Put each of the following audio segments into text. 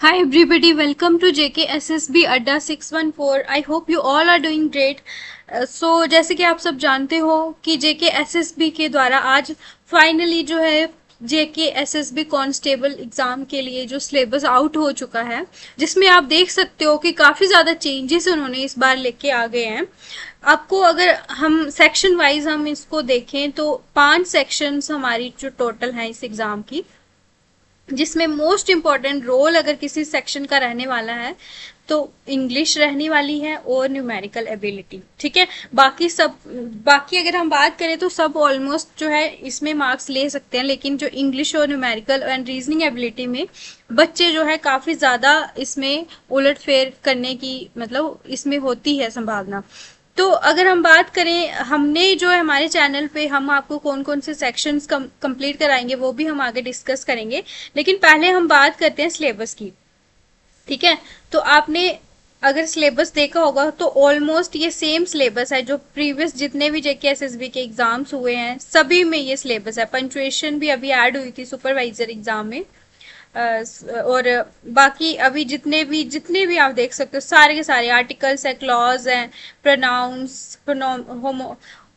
Hi everybody, welcome to JKSSB Adda 614. I hope you all are doing great. जैसे कि आप सब जानते हो कि JKSSB के द्वारा आज फाइनली जो है JKSSB कांस्टेबल एग्जाम के लिए जो सिलेबस आउट हो चुका है, जिसमें आप देख सकते हो कि काफ़ी ज़्यादा चेंजेस उन्होंने इस बार लेके आ गए हैं। आपको अगर हम सेक्शन वाइज हम इसको देखें तो 5 सेक्शंस हमारी जो टोटल हैं इस एग्ज़ाम की, जिसमें मोस्ट इम्पॉर्टेंट रोल अगर किसी सेक्शन का रहने वाला है तो इंग्लिश रहने वाली है और न्यूमेरिकल एबिलिटी। ठीक है, बाकी अगर हम बात करें तो सब ऑलमोस्ट जो है इसमें मार्क्स ले सकते हैं, लेकिन जो इंग्लिश और न्यूमेरिकल एंड रीजनिंग एबिलिटी में बच्चे जो है काफ़ी ज़्यादा इसमें उलटफेर करने की मतलब इसमें होती है संभावना। तो अगर हम बात करें, हमने जो है हमारे चैनल पे हम आपको कौन कौन से सेक्शंस कंप्लीट कराएंगे वो भी हम आगे डिस्कस करेंगे, लेकिन पहले हम बात करते हैं सिलेबस की। ठीक है, तो आपने अगर सिलेबस देखा होगा तो ऑलमोस्ट ये सेम सिलेबस है जो प्रीवियस जितने भी जेकेएसएसबी के एग्जाम्स हुए हैं सभी में ये सिलेबस है। पंचुएशन भी अभी ऐड हुई थी सुपरवाइजर एग्जाम में। और बाकी अभी जितने भी आप देख सकते हो सारे के सारे आर्टिकल्स है, क्लॉज है, प्रोनाउंस,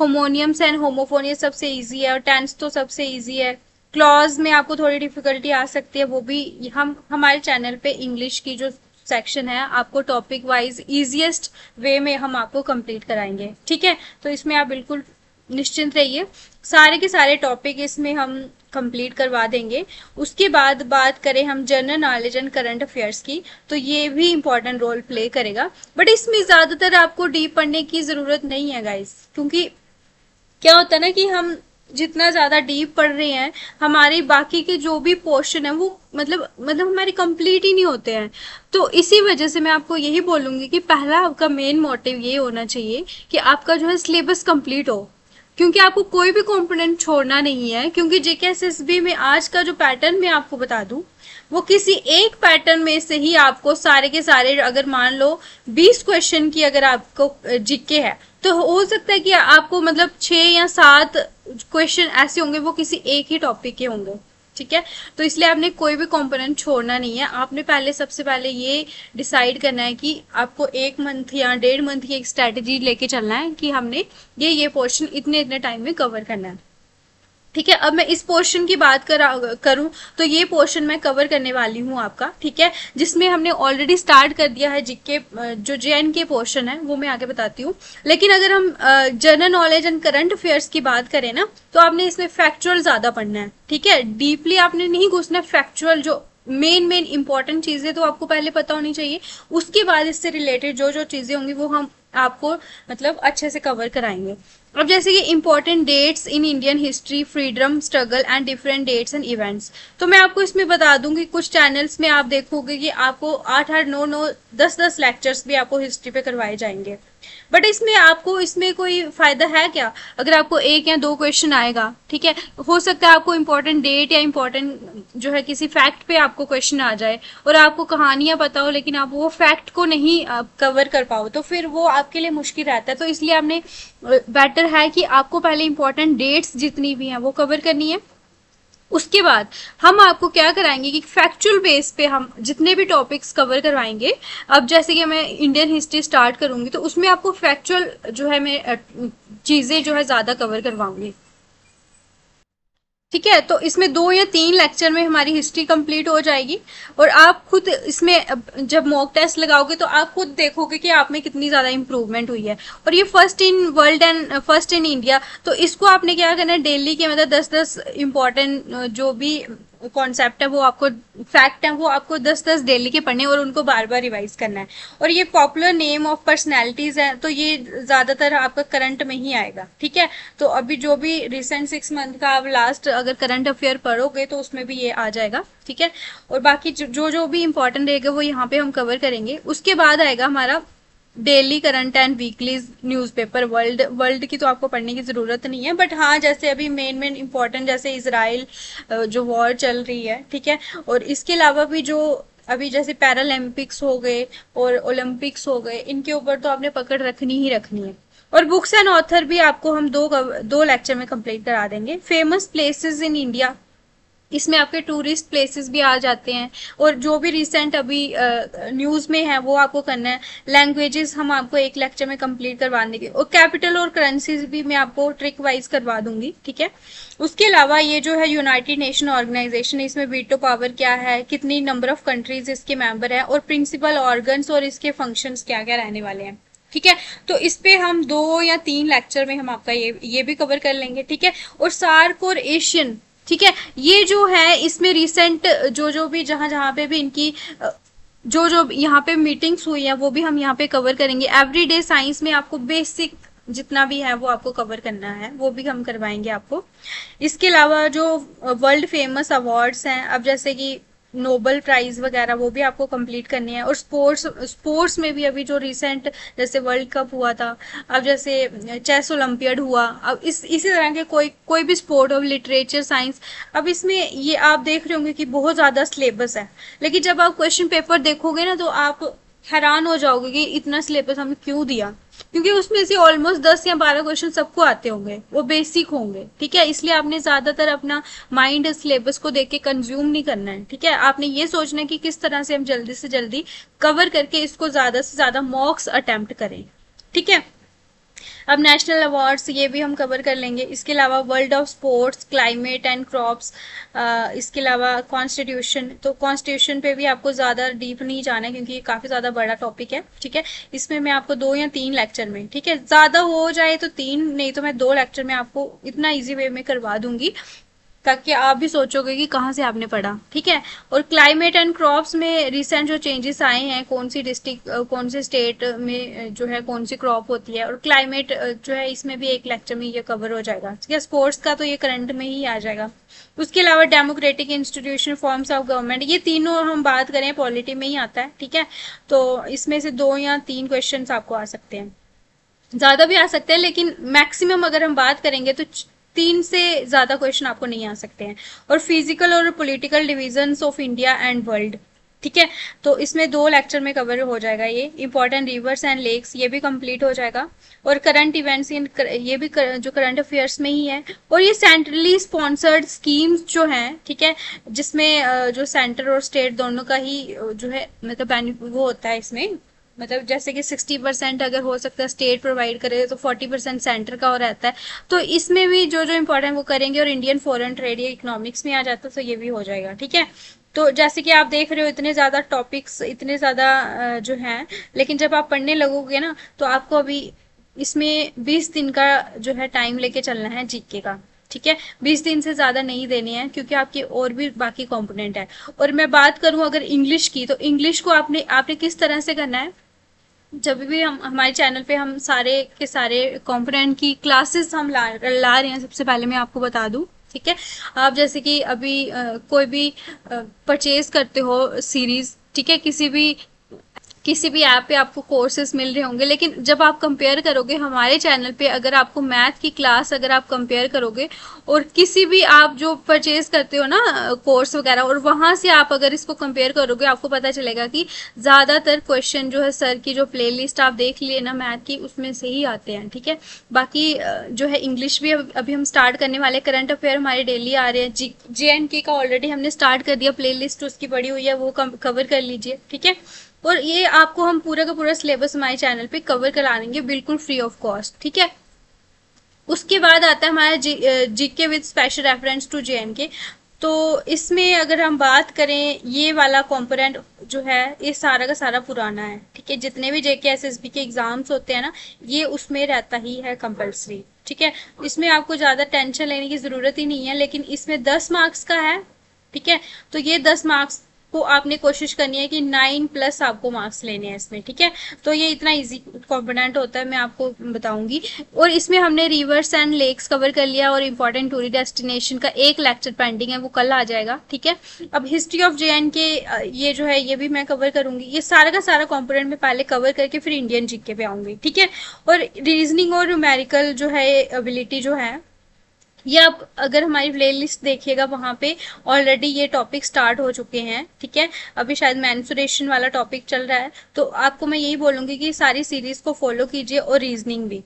होमोनियम्स एंड होमोफोन, ये सबसे इजी है और टेंस तो सबसे इजी है। क्लॉज में आपको थोड़ी डिफिकल्टी आ सकती है, वो भी हम हमारे चैनल पे इंग्लिश की जो सेक्शन है आपको टॉपिक वाइज इजीएस्ट वे में हम आपको कंप्लीट कराएंगे। ठीक है, तो इसमें आप बिल्कुल निश्चिंत रहिए, सारे के सारे टॉपिक इसमें हम कंप्लीट करवा देंगे। उसके बाद बात करें हम general knowledge and current affairs की, तो ये भी इंपॉर्टेंट रोल प्ले करेगा, बट इसमें ज़्यादातर आपको डीप पढ़ने की ज़रूरत नहीं है गाइस, क्योंकि क्या होता है ना कि हम जितना ज़्यादा डीप पढ़ रहे हैं हमारे बाकी के जो भी पोर्शन है वो मतलब हमारे कंप्लीट ही नहीं होते हैं। तो इसी वजह से मैं आपको यही बोलूँगी कि पहला आपका मेन मोटिव ये होना चाहिए कि आपका जो है सिलेबस कंप्लीट हो, क्योंकि आपको कोई भी कंपोनेंट छोड़ना नहीं है। क्योंकि जेकेएसएसबी में आज का जो पैटर्न मैं आपको बता दूं, वो किसी एक पैटर्न में से ही आपको सारे के सारे, अगर मान लो 20 क्वेश्चन की अगर आपको जीके है तो हो सकता है कि आपको मतलब 6 या 7 क्वेश्चन ऐसे होंगे वो किसी एक ही टॉपिक के होंगे। ठीक है, तो इसलिए आपने कोई भी कंपोनेंट छोड़ना नहीं है। आपने पहले सबसे पहले ये डिसाइड करना है कि आपको 1 मंथ या 1.5 मंथ की एक स्ट्रेटेजी लेके चलना है कि हमने ये पोर्शन इतने इतने टाइम में कवर करना है। ठीक है, अब मैं इस पोर्शन की बात करूं तो ये पोर्शन मैं कवर करने वाली हूं आपका। ठीक है, जिसमें हमने ऑलरेडी स्टार्ट कर दिया है जीके, जो जेएन के पोर्शन है वो मैं आगे बताती हूँ। लेकिन अगर हम general knowledge and current affairs की बात करें ना, तो आपने इसमें फैक्चुअल ज्यादा पढ़ना है। ठीक है, डीपली आपने नहीं घुसना, फैक्चुअल जो मेन इंपॉर्टेंट चीजें तो आपको पहले पता होनी चाहिए, उसके बाद इससे रिलेटेड जो जो चीजें होंगी वो हम आपको मतलब अच्छे से कवर कराएंगे। अब जैसे कि important dates in Indian history, freedom struggle and different dates and events, तो मैं आपको इसमें बता दूंगी कुछ चैनल्स में आप देखोगे कि आपको 8-8, 9-9, 10-10 लेक्चर्स भी आपको हिस्ट्री पे करवाए जाएंगे। बट इसमें कोई फायदा है क्या अगर आपको 1 या 2 क्वेश्चन आएगा। ठीक है, हो सकता है आपको इंपॉर्टेंट डेट या इंपॉर्टेंट जो है किसी फैक्ट पे आपको क्वेश्चन आ जाए और आपको कहानियां पता हो लेकिन आप वो फैक्ट को नहीं कवर कर पाओ, तो फिर वो आपके लिए मुश्किल रहता है। तो इसलिए आपने बेटर है कि आपको पहले इंपॉर्टेंट डेट्स जितनी भी हैं वो कवर करनी है। उसके बाद हम आपको क्या कराएंगे कि फैक्चुअल बेस पे हम जितने भी टॉपिक्स कवर करवाएंगे। अब जैसे कि मैं इंडियन हिस्ट्री स्टार्ट करूंगी तो उसमें आपको फैक्चुअल जो है मैं चीजें जो है ज्यादा कवर करवाऊंगी। ठीक है, तो इसमें 2 या 3 लेक्चर में हमारी हिस्ट्री कंप्लीट हो जाएगी और आप खुद इसमें जब मॉक टेस्ट लगाओगे तो आप खुद देखोगे कि आप में कितनी ज़्यादा इंप्रूवमेंट हुई है। और ये first in world and first in India, तो इसको आपने क्या करना है, डेली के मतलब 10-10 इम्पॉर्टेंट जो भी कॉन्सेप्ट है वो आपको, फैक्ट है वो आपको 10-10 डेली के पढ़ने और उनको बार बार रिवाइज करना है। और ये पॉपुलर नेम ऑफ पर्सनैलिटीज है तो ये ज़्यादातर आपका करंट में ही आएगा। ठीक है, तो अभी जो भी रिसेंट 6 मंथ का आप लास्ट अगर करंट अफेयर पढ़ोगे तो उसमें भी ये आ जाएगा। ठीक है, और बाकी जो जो भी इंपॉर्टेंट रहेगा वो यहाँ पे हम कवर करेंगे। उसके बाद आएगा हमारा daily current and weekly newspaper. World की तो आपको पढ़ने की ज़रूरत नहीं है, बट हाँ जैसे अभी मेन इंपॉर्टेंट जैसे इसराइल जो वॉर चल रही है। ठीक है, और इसके अलावा भी जो अभी जैसे पैरालंपिक्स हो गए और ओलंपिक्स हो गए, इनके ऊपर तो आपने पकड़ रखनी ही रखनी है। और बुक्स एंड ऑथर भी आपको हम दो लेक्चर में कंप्लीट करा देंगे। फेमस प्लेसेस इन इंडिया, इसमें आपके टूरिस्ट प्लेसेस भी आ जाते हैं, और जो भी रिसेंट अभी न्यूज़ में है वो आपको करना है। लैंग्वेजेस हम आपको एक लेक्चर में कंप्लीट करवा देंगे, और कैपिटल और करेंसीज भी मैं आपको ट्रिक वाइज करवा दूंगी, ठीक है। उसके अलावा ये जो है यूनाइटेड नेशन ऑर्गेनाइजेशन, इसमें वीटो पावर क्या है, कितनी नंबर ऑफ कंट्रीज इसके मेंबर है, और प्रिंसिपल ऑर्गन्स और इसके फंक्शंस क्या क्या रहने वाले हैं, ठीक है। तो इस पे हम 2 या 3 लेक्चर में हम आपका ये भी कवर कर लेंगे, ठीक है। और सार्क और एशियन, ठीक है, ये जो है इसमें रिसेंट जो जो भी जहां जहां पे भी इनकी जो जो यहाँ पे मीटिंग्स हुई है वो भी हम यहाँ पे कवर करेंगे। एवरीडे साइंस में आपको बेसिक जितना भी है वो आपको कवर करना है, वो भी हम करवाएंगे आपको। इसके अलावा जो वर्ल्ड फेमस अवार्ड्स हैं, अब जैसे कि नोबल प्राइज वगैरह, वो भी आपको कंप्लीट करनी है। और स्पोर्ट्स स्पोर्ट्स में भी अभी जो रिसेंट जैसे वर्ल्ड कप हुआ था, अब जैसे चेस ओलंपियड हुआ, अब इसी तरह के कोई कोई भी स्पोर्ट हो, लिटरेचर, साइंस। अब इसमें ये आप देख रहे होंगे कि बहुत ज़्यादा सिलेबस है, लेकिन जब आप क्वेश्चन पेपर देखोगे ना तो आप हैरान हो जाओगे कि इतना सिलेबस हमें क्यों दिया, क्योंकि उसमें से ऑलमोस्ट 10 या 12 क्वेश्चन सबको आते होंगे, वो बेसिक होंगे, ठीक है। इसलिए आपने ज्यादातर अपना माइंड सिलेबस को देख के कंज्यूम नहीं करना है, ठीक है। आपने ये सोचना है कि किस तरह से हम जल्दी से जल्दी कवर करके इसको ज्यादा से ज्यादा मॉक्स अटेम्प्ट करें, ठीक है। अब नेशनल अवार्ड्स ये भी हम कवर कर लेंगे। इसके अलावा world of sports, climate and crops, इसके अलावा कॉन्स्टिट्यूशन, तो कॉन्स्टिट्यूशन पे भी आपको ज़्यादा डीप नहीं जाना है क्योंकि ये काफ़ी ज़्यादा बड़ा टॉपिक है, ठीक है। इसमें मैं आपको 2 या 3 लेक्चर में, ठीक है, ज़्यादा हो जाए तो 3, नहीं तो मैं 2 लेक्चर में आपको इतना ईजी वे में करवा दूंगी ताकि आप भी सोचोगे कि कहाँ से आपने पढ़ा, ठीक है। और क्लाइमेट एंड क्रॉप्स में रिसेंट जो चेंजेस आए हैं, कौन सी डिस्ट्रिक्ट, कौन से स्टेट में जो है कौन सी क्रॉप होती है, और क्लाइमेट जो है इसमें भी एक लेक्चर में ये कवर हो जाएगा, ठीक है। स्पोर्ट्स का तो ये करंट में ही आ जाएगा। उसके अलावा democratic institution, forms of government, ये तीनों हम बात करें पॉलिटी में ही आता है, ठीक है। तो इसमें से 2 या 3 क्वेश्चन आपको आ सकते हैं, ज्यादा भी आ सकते हैं, लेकिन मैक्सिमम अगर हम बात करेंगे तो 3 से ज्यादा क्वेश्चन आपको नहीं आ सकते हैं। और फिजिकल और political divisions of India and world, ठीक है। तो इसमें 2 लेक्चर में कवर हो जाएगा। ये इंपॉर्टेंट रिवर्स एंड लेक्स ये भी कंप्लीट हो जाएगा। और करंट इवेंट्स ये भी जो करंट अफेयर्स में ही है। और ये सेंट्रली स्पॉन्सर्ड स्कीम्स जो हैं, ठीक है, जिसमें जो सेंटर और स्टेट दोनों का ही जो है मतलब वो होता है इसमें, मतलब जैसे कि 60% अगर हो सकता है स्टेट प्रोवाइड करे तो 40% सेंटर का हो रहता है। तो इसमें भी जो जो इम्पोर्टेंट वो करेंगे। और इंडियन फॉरेन ट्रेड या इकोनॉमिक्स में आ जाता है तो ये भी हो जाएगा, ठीक है। तो जैसे कि आप देख रहे हो इतने ज़्यादा टॉपिक्स, इतने ज़्यादा जो हैं, लेकिन जब आप पढ़ने लगोगे ना तो आपको अभी इसमें 20 दिन का जो है टाइम लेके चलना है जीके का, ठीक है। 20 दिन से ज़्यादा नहीं देने हैं क्योंकि आपके और भी बाकी कंपोनेंट है। और मैं बात करूं अगर इंग्लिश की, तो इंग्लिश को आपने आपने किस तरह से करना है, जब भी हम हमारे चैनल पे हम सारे के सारे कंपोनेंट की क्लासेस हम ला रहे हैं, सबसे पहले मैं आपको बता दूं, ठीक है। आप जैसे कि अभी कोई भी परचेज करते हो सीरीज, ठीक है, किसी भी ऐप पे आपको कोर्सेज मिल रहे होंगे, लेकिन जब आप कंपेयर करोगे हमारे चैनल पे, अगर आपको मैथ की क्लास अगर आप कंपेयर करोगे और किसी भी आप जो परचेज करते हो ना कोर्स वगैरह, और वहां से आप अगर इसको कंपेयर करोगे आपको पता चलेगा कि ज़्यादातर क्वेश्चन जो है सर की जो प्लेलिस्ट आप देख लिए ना मैथ की, उसमें से ही आते हैं, ठीक है। बाकी जो है इंग्लिश भी अभी हम स्टार्ट करने वाले, करंट अफेयर हमारे डेली आ रहे हैं। JNK का ऑलरेडी हमने स्टार्ट कर दिया, प्ले लिस्ट उसकी पड़ी हुई है, वो कवर कर लीजिए, ठीक है। और ये आपको हम पूरा का पूरा सिलेबस हमारे चैनल पे कवर करा देंगे बिल्कुल फ्री ऑफ कॉस्ट, ठीक है। उसके बाद आता है हमारा GK with special reference to JNK। तो इसमें अगर हम बात करें, ये वाला कंपोनेंट जो है ये सारा का सारा पुराना है, ठीक है। जितने भी JK SSB के एग्जाम्स होते हैं ना, ये उसमें रहता ही है कंपलसरी, ठीक है। इसमें आपको ज़्यादा टेंशन लेने की ज़रूरत ही नहीं है, लेकिन इसमें 10 मार्क्स का है, ठीक है। तो ये 10 मार्क्स को आपने कोशिश करनी है कि 9+ आपको मार्क्स लेने हैं इसमें, ठीक है। तो ये इतना इजी कंपोनेंट होता है, मैं आपको बताऊंगी। और इसमें हमने रिवर्स एंड लेक्स कवर कर लिया, और इम्पोर्टेंट टूरिस्ट डेस्टिनेशन का एक लेक्चर पेंडिंग है, वो कल आ जाएगा, ठीक है। अब हिस्ट्री ऑफ JNK ये जो है ये भी मैं कवर करूंगी। ये सारा का सारा कंपोनेंट में पहले कवर करके फिर इंडियन जीके पे आऊंगी, ठीक है। और रीजनिंग और न्यूमेरिकल जो है एबिलिटी जो है, ये आप अगर हमारी प्लेलिस्ट देखिएगा वहाँ पे ऑलरेडी ये टॉपिक स्टार्ट हो चुके हैं, ठीक है। अभी शायद मेंसुरेशन वाला टॉपिक चल रहा है, तो आपको मैं यही बोलूँगी कि सारी सीरीज को फॉलो कीजिए, और रीजनिंग भी,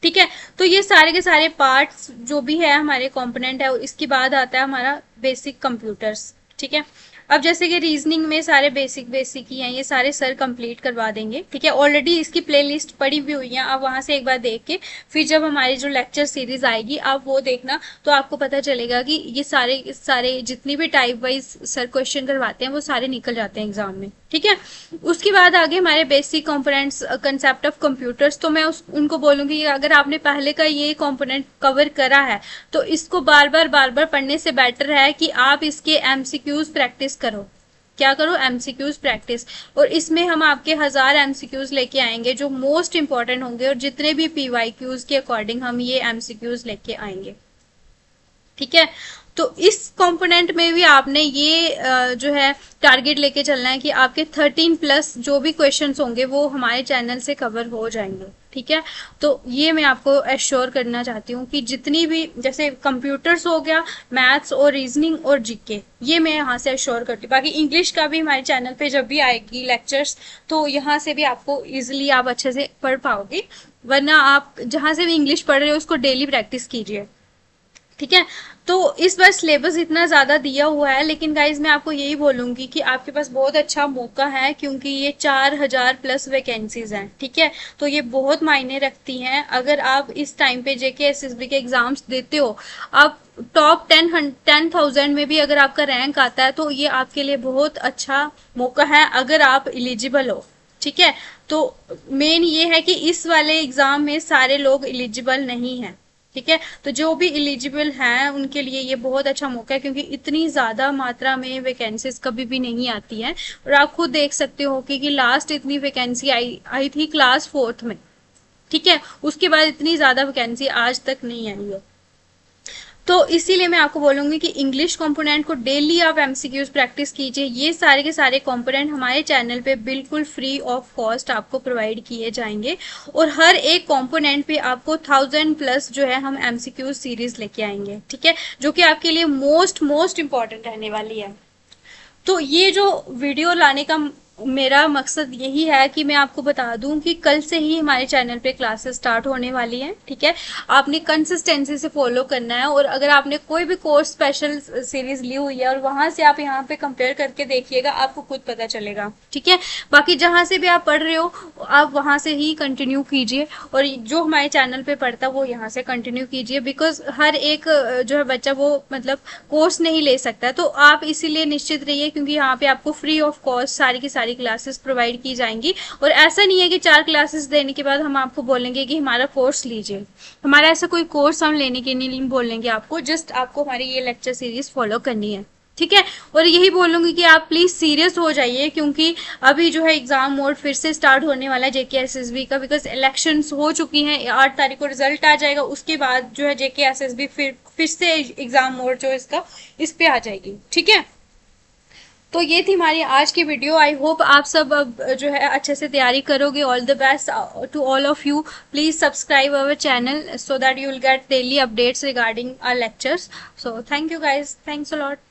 ठीक है। तो ये सारे के सारे पार्ट्स जो भी है हमारे कंपोनेंट है, इसके बाद आता है हमारा बेसिक कंप्यूटर्स। ठीक है। अब जैसे कि रीजनिंग में सारे बेसिक बेसिक ही हैं, ये सारे सर कंप्लीट करवा देंगे। ठीक है, ऑलरेडी इसकी प्लेलिस्ट पड़ी हुई हुई है, आप वहां से एक बार देख के फिर जब हमारी जो लेक्चर सीरीज आएगी आप वो देखना, तो आपको पता चलेगा कि ये सारे सारे जितनी भी टाइप वाइज सर क्वेश्चन करवाते हैं वो सारे निकल जाते हैं एग्जाम में। ठीक है। उसके बाद आगे हमारे basic components, concept of computers, तो मैं उनको बोलूंगी अगर आपने पहले का ये कंपोनेंट कवर करा है तो इसको बार बार पढ़ने से बेटर है कि आप इसके एमसीक्यूज प्रैक्टिस करो। क्या करो? MCQs practice. और इसमें हम आपके 1000 एमसीक्यूज लेके आएंगे जो मोस्ट इंपॉर्टेंट होंगे, और जितने भी पीवाईक्यूज के अकॉर्डिंग हम ये एमसीक्यूज लेके आएंगे। ठीक है। तो इस कंपोनेंट में भी आपने ये जो है टारगेट लेके चलना है कि आपके 13 प्लस जो भी क्वेश्चंस होंगे वो हमारे चैनल से कवर हो जाएंगे। ठीक है। तो ये मैं आपको एश्योर करना चाहती हूँ कि जितनी भी जैसे कंप्यूटर्स हो गया, मैथ्स और रीजनिंग और जीके, ये मैं यहाँ से एश्योर करती हूँ। बाकी इंग्लिश का भी हमारे चैनल पे जब भी आएगी लेक्चर्स तो यहाँ से भी आपको इजिली आप अच्छे से पढ़ पाओगे, वरना आप जहाँ से भी इंग्लिश पढ़ रहे हो उसको डेली प्रैक्टिस कीजिए। ठीक है। तो इस बार सिलेबस इतना ज़्यादा दिया हुआ है, लेकिन गाइज मैं आपको यही बोलूँगी कि आपके पास बहुत अच्छा मौका है, क्योंकि ये 4000 प्लस वैकेंसीज हैं। ठीक है। तो ये बहुत मायने रखती हैं। अगर आप इस टाइम पे जेके एसएसबी के एग्जाम्स देते हो, आप टॉप 10,000 में भी अगर आपका रैंक आता है तो ये आपके लिए बहुत अच्छा मौका है अगर आप एलिजिबल हो। ठीक है। तो मेन ये है कि इस वाले एग्जाम में सारे लोग एलिजिबल नहीं हैं। ठीक है। तो जो भी एलिजिबल हैं उनके लिए ये बहुत अच्छा मौका है, क्योंकि इतनी ज़्यादा मात्रा में वैकेंसीज कभी भी नहीं आती हैं। और आप खुद देख सकते हो कि लास्ट इतनी वैकेंसी आई थी क्लास 4th में। ठीक है। उसके बाद इतनी ज़्यादा वैकेंसी आज तक नहीं आई है। तो इसीलिए मैं आपको बोलूंगी कि इंग्लिश कंपोनेंट को डेली आप एमसीक्यूज प्रैक्टिस कीजिए। ये सारे के सारे कंपोनेंट हमारे चैनल पे बिल्कुल फ्री ऑफ कॉस्ट आपको प्रोवाइड किए जाएंगे, और हर एक कंपोनेंट पे आपको 1000 प्लस जो है हम एमसीक्यूज सीरीज लेके आएंगे। ठीक है, जो कि आपके लिए मोस्ट इंपॉर्टेंट रहने वाली है। तो ये जो वीडियो लाने का मेरा मकसद यही है कि मैं आपको बता दूं कि कल से ही हमारे चैनल पे क्लासेस स्टार्ट होने वाली हैं। ठीक है। आपने कंसिस्टेंसी से फॉलो करना है, और अगर आपने कोई भी कोर्स स्पेशल सीरीज ली हुई है और वहां से आप यहाँ पे कंपेयर करके देखिएगा, आपको खुद पता चलेगा। ठीक है। बाकी जहां से भी आप पढ़ रहे हो आप वहां से ही कंटिन्यू कीजिए, और जो हमारे चैनल पे पढ़ता है वो यहाँ से कंटिन्यू कीजिए, बिकॉज हर एक जो है बच्चा वो मतलब कोर्स नहीं ले सकता। तो आप इसीलिए निश्चित रहिए, क्योंकि यहाँ पे आपको फ्री ऑफ कॉस्ट सारी की सारी क्लासेस प्रोवाइड की जाएंगी। और ऐसा नहीं है कि 4 क्लासेस देने के बाद हम आपको बोलेंगे कि हमारा कोर्स लीजिए। हमारा ऐसा कोई कोर्स हम लेने के नहीं बोलेंगे आपको, जस्ट आपको हमारी ये लेक्चर सीरीज फॉलो करनी है। ठीक है। और यही बोलूंगी कि आप प्लीज सीरियस हो जाइए, क्योंकि अभी जो है एग्जाम मोड फिर से स्टार्ट होने वाला है जेके एसएसबी का, बिकॉज इलेक्शंस हो चुकी हैं। 8 तारीख को रिजल्ट आ जाएगा, उसके बाद जो है जेके एसएसबी फिर से एग्जाम मोड जो इसका इस पे आ जाएगी। ठीक है। तो ये थी हमारी आज की वीडियो। आई होप आप सब अब जो है अच्छे से तैयारी करोगे। All the best to all of you. Please subscribe our channel so that you will get daily updates regarding our lectures. So thank you guys. Thanks a lot.